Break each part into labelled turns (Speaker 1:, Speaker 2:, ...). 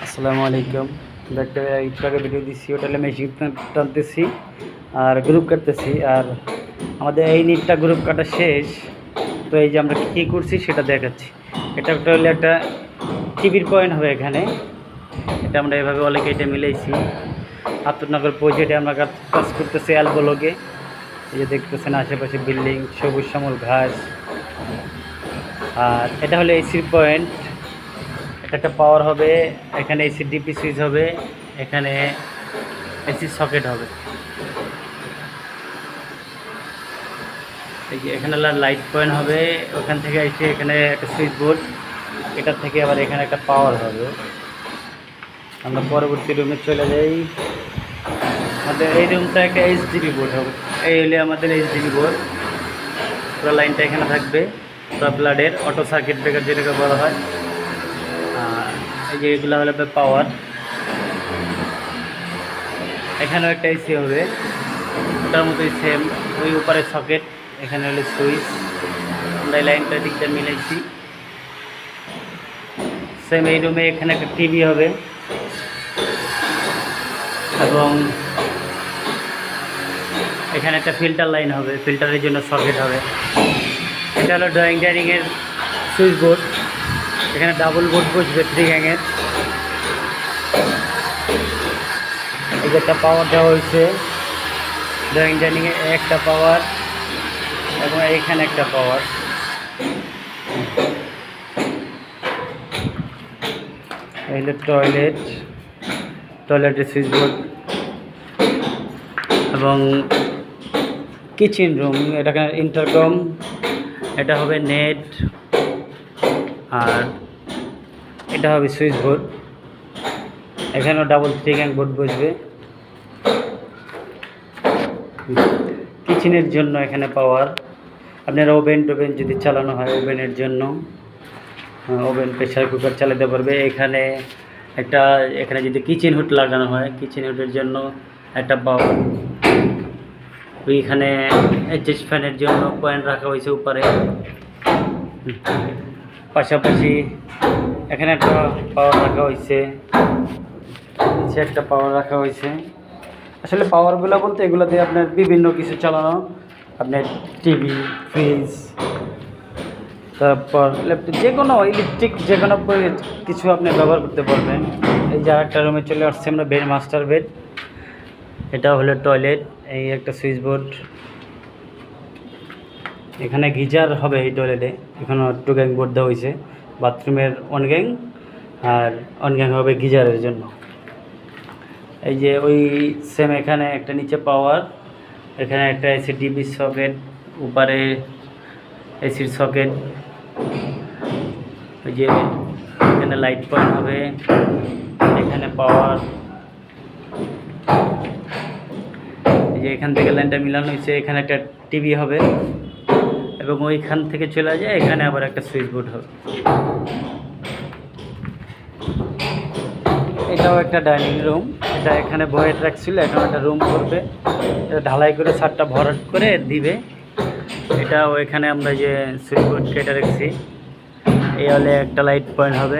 Speaker 1: আসসালামু আলাইকুম। একটা একটু আগে ভিডিও দিচ্ছি, ওটা হলে মেশিন টানতেছি আর গ্রুপ কাটতেছি। আর আমাদের এই নিটটা গ্রুপ কাটা শেষ। তো এই যে আমরা কী করছি সেটা দেখাচ্ছি। এটা একটা হলে একটা টিভির পয়েন্ট হবে এখানে। এটা আমরা এভাবে অলে কেটে মিলাইছি। আতরনগর প্রজেক্টে আমরা কাজ করতেছি অ্যালবোলগে। এই যে দেখতেছেন আশেপাশে বিল্ডিং, সবুজ শ্যামল ঘাস। আর এটা হলো এসির পয়েন্ট। এটা একটা পাওয়ার হবে, এখানে এসি ডিপি সুইচ হবে, এখানে এসি সকেট হবে। এই যে এখানে লাইট পয়েন্ট হবে, ওখান থেকে এসে এখানে একটা সুইচ বোর্ড, এটার থেকে আবার এখানে একটা পাওয়ার হবে। আমরা পরবর্তী রুমে চলে যাই। আমাদের এই রুমটা একটা এইচডিবি বোর্ড হবে। এই হলে আমাদের এইচডিবি বোর্ড। পুরো লাইনটা এখানে থাকবে, পুরো ব্লাডের অটো সার্কিট ব্রেকার যেটাকে বলা হয়। এই যে এগুলো হলো পাওয়ার। এখানেও একটা এসি হবে, ওটার মতোই সেম। ওই উপরে সকেট, এখানে হলো সুইচ। আমরা এই লাইনটা দিকটা মিলাইছি। সেম এই রুমে এখানে একটা টিভি হবে এবং এখানে একটা ফিল্টার লাইন হবে, ফিল্টারের জন্য সকেট হবে। এটা হলো ড্রয়িং ডাইনিংয়ের সুইচ বোর্ড। এখানে ডাবল বোর্ড বসবে 3 গ্যাংয়ের। এই যে একটা পাওয়ার দেওয়া হয়েছে ড্রয়িং ডাইনিংয়ে, একটা পাওয়ার এবং এইখানে একটা পাওয়ার। এই হলো টয়লেটের সুইচ বোর্ড এবং কিচেন রুম। এটা ইন্টারকম, এটা হবে নেট, আর এটা হবে সুইচ বোর্ড। এখানেও ডাবল 3 গ্যাং বোর্ড বসবে। কিচেনের জন্য এখানে পাওয়ার। আপনার ওভেন টোভেন যদি চালানো হয়, ওভেনের জন্য ওভেন, প্রেশার কুকার চালাতে পারবে। এখানে যদি কিচেন হুড লাগানো হয়, কিচেন হুডের জন্য একটা পাওয়ার। ওইখানে অ্যাডজাস্ট ফ্যানের জন্য পয়েন্ট রাখা হয়েছে উপরে। পাশাপাশি এখানে একটা পাওয়ার রাখা হয়েছে, নিচে একটা পাওয়ার রাখা হয়েছে। আসলে পাওয়ারগুলো বলতে এগুলো দিয়ে আপনার বিভিন্ন কিছু চালানো, আপনার টিভি, ফ্রিজ, তারপর ল্যাপটপ, যে কোনো ইলেকট্রিক যে কোনো কিছু আপনি ব্যবহার করতে পারবেন। এই যে একটা রুমে চলে আসছে আমরা, বেড, মাস্টার বেড। এটা হলো টয়লেট। এই একটা সুইচ বোর্ড। এখানে গিজার হবে এই টয়লেটে। এখানে 2 গ্যাং বোর্ড দেওয়া হয়েছে, বাথরুমের 1 গ্যাং আর 1 গ্যাং হবে গিজারের জন্য। এই যে ওই সেম এখানে একটা নিচে পাওয়ার, এখানে একটা এসি ডিবি সকেট, উপরে এসির সকেট। ওই যে এখানে লাইট পয়েন্ট হবে, এখানে পাওয়ার। এই যে এখান থেকে লাইনটা মিলানো হয়েছে, এখানে একটা টিভি হবে এবং ওইখান থেকে চলে যায় এখানে আবার একটা সুইচ বোর্ড হবে। এটাও একটা ডাইনিং রুম। এটা এখানে বয়ের রাখছিল, এখন একটা রুম করবে। এটা ঢালাই করে ছাদটা ভরাট করে দিবে। এটাও এখানে আমরা যে সুইচ বোর্ড কেটে রাখছি। এই হলে একটা লাইট পয়েন্ট হবে।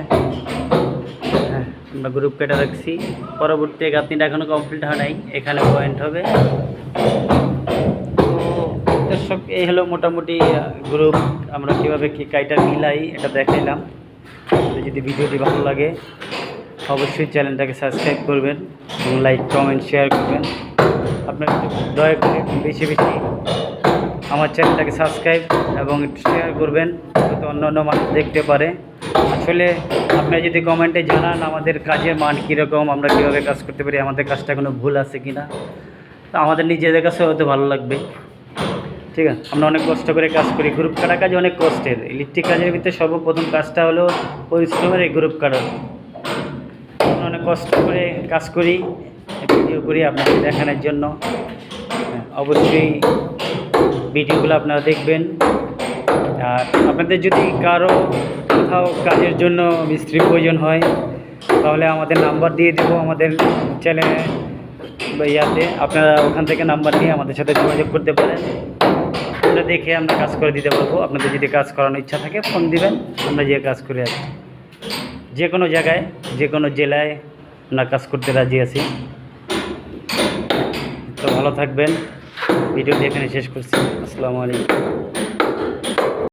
Speaker 1: হ্যাঁ, আমরা গ্রুপ কেটে রাখছি। পরবর্তী গাঁথনিটা এখনও কমপ্লিট হয় নাই, এখানে পয়েন্ট হবে। তো দর্শক, এই হলো মোটামুটি গ্রুপ। আমরা কীভাবে কী কাইটা মিলাই এটা দেখাইলাম। যদি ভিডিওটি ভালো লাগে অবশ্যই চ্যানেলটাকে সাবস্ক্রাইব করবেন এবং লাইক, কমেন্ট, শেয়ার করবেন। আপনারা দয়া করে বেশি বেশি আমার চ্যানেলটাকে সাবস্ক্রাইব এবং একটু শেয়ার করবেন, যাতে অন্য মানুষ দেখতে পারে। আসলে আপনারা যদি কমেন্টে জানান আমাদের কাজের মান কীরকম, আমরা কীভাবে কাজ করতে পারি, আমাদের কাজটা কোনো ভুল আছে কি না, তো আমাদের নিজেদের কাছে হয়তো ভালো লাগবে। ঠিক আছে, আমরা অনেক কষ্ট করে কাজ করি। গ্রুপ কাটা কাজ অনেক কষ্টের। ইলেকট্রিক কাজের ভিতরে সর্বপ্রথম কাজটা হলো পরিশ্রমের, এই গ্রুপ কাটা। অনেক কষ্ট করে কাজ করি, ভিডিও করি আপনাদের দেখানোর জন্য। অবশ্যই ভিডিওগুলো আপনারা দেখবেন। আর আপনাদের যদি কারো কোথাও কাজের জন্য মিস্ত্রি প্রয়োজন হয়, তাহলে আমাদের নাম্বার দিয়ে দেবো আমাদের চ্যানেলে বা ইয়াতে। আপনারা ওখান থেকে নাম্বার নিয়ে আমাদের সাথে যোগাযোগ করতে পারেন। আমরা দেখে আমরা কাজ করে দিতে পারবো। আপনাদের যদি কাজ করানোর ইচ্ছা থাকে ফোন দিবেন, আমরা যে কাজ করে আসি। যে কোনো জায়গায়, যে কোনো জেলায় আমরা কাজ করতে রাজি আছি। তো ভালো থাকবেন। ভিডিওটি এখানে শেষ করছি। আসসালামু আলাইকুম।